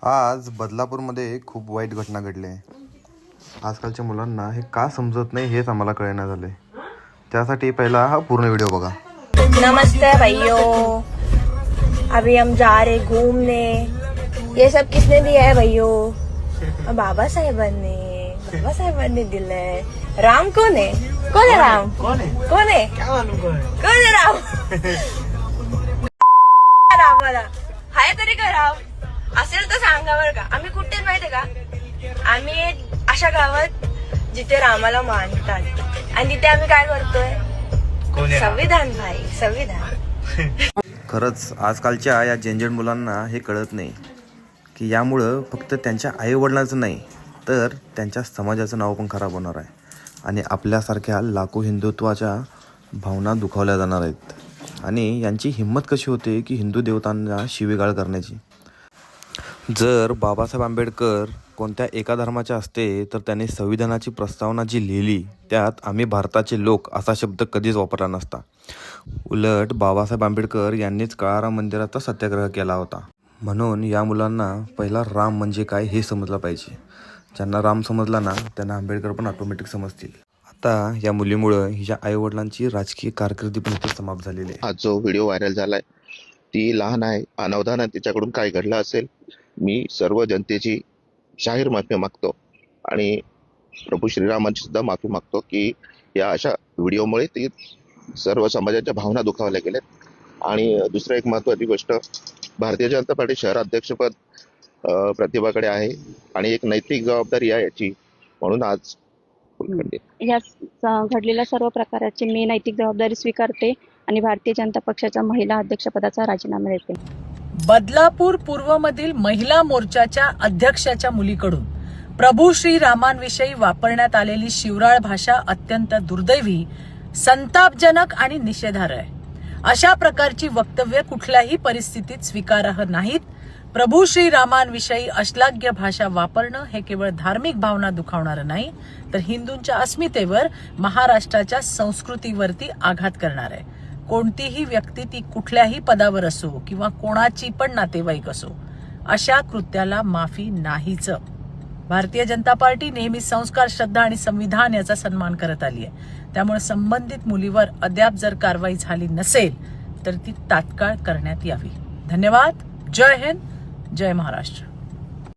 आज बदलापूरमध्ये खूप वाईट घटना घडली आहे। आजकालच्या मुलांना हे का समजत नाही हेच आम्हाला कळना झाले। त्यासाठी पहिला हा पूर्ण व्हिडिओ बघा। नमस्ते भाइयों, अभी हम जा रहे घूमने। ये सब किसने दिया है भाइयों? बाबा साहेबांनी दिला है। राम कौन है? कौन है राम? कौन है? क्या मालूम कौन है राम? रामाला हाय तरी का राम असेल तर सांगा बरं का। आम्ही कुठे माहितीये का, आम्ही अशा गावात जिथे रामाला मानतात आणि तिथे आम्ही काय करतोय, संविधान भाई, संविधान। खरंच आजकालच्या या जेंजेड मुलांना हे कळत नाही की यामुळं फक्त त्यांच्या आईवडिलांचं नाही तर त्यांच्या समाजाचं नाव पण खराब होणार आहे आणि आपल्यासारख्या लाखो हिंदुत्वाच्या भावना दुखावल्या जाणार आहेत। आणि यांची हिंमत कशी होते की हिंदू देवतांना शिवीगाळ करण्याची। जर बाबासाहेब आंबेडकर कोणत्या एका धर्माचे असते तर त्यांनी संविधानाची प्रस्तावना जी लिहिली त्यात आम्ही भारताचे लोक असा शब्द कधीच वापरला नसता। उलट बाबासाहेब आंबेडकर यांनीच काळाराम मंदिराचा सत्याग्रह केला होता। म्हणून या मुलांना पहिला राम म्हणजे काय हे समजलं पाहिजे। ज्यांना राम समजला ना त्यांना आंबेडकर पण ऑटोमॅटिक समजतील। आता या मुलीमुळं हिच्या आईवडिलांची राजकीय कारकिर्दी पण इथे समाप्त झालेली आहे। हा जो व्हिडिओ व्हायरल झालाय ती लहान आहे, अनवधानाने तिच्याकडून काय घडलं असेल। मी सर्व जनतेची जाहीर माफी मागतो आणि प्रभू श्रीरामांची सुद्धा माफी मागतो की या अशा व्हिडिओमुळे ती सर्व समाजाच्या भावना दुखावल्या गेल्यात। आणि दुसरं एक महत्त्वाची गोष्ट, भारतीय जनता पार्टी शहराध्यक्षपद प्रतिभाकडे आहे आणि एक नैतिक जबाबदारी आहे याची, म्हणून आज या घडलेल्या सर्व प्रकाराची मी नैतिक जबाबदारी स्वीकारते आणि भारतीय जनता पक्षाच्या महिला अध्यक्षपदाचा राजीनामा देते। बदलापूर पूर्वमधील महिला मोर्चाच्या अध्यक्षाच्या मुलीकडून प्रभू श्री रामांविषयी वापरण्यात आलेली शिवराळ भाषा अत्यंत दुर्दैवी, संतापजनक आणि निषेधार्ह आहे। अशा प्रकारची वक्तव्य कुठल्याही परिस्थितीत स्वीकारार्ह नाहीत। प्रभू श्री रामांविषयी अश्लाघ्य भाषा वापरणं हे केवळ धार्मिक भावना दुखावणारं नाही तर हिंदूंच्या अस्मितेवर, महाराष्ट्राच्या संस्कृतीवरती आघात करणार आहे। कोणतीही व्यक्ती ती कुठल्याही पदावर असो किंवा कोणाची पण नातेवाईक असो, अशा कृत्याला माफी नाहीच। भारतीय जनता पार्टी नेहमी संस्कार, श्रद्धा आणि संविधान याचा सन्मान करत आली आहे। त्यामुळे संबंधित मुलीवर अद्याप जर कारवाई झाली नसेल तर ती तात्काळ करण्यात यावी। धन्यवाद। जय हिंद, जय महाराष्ट्र।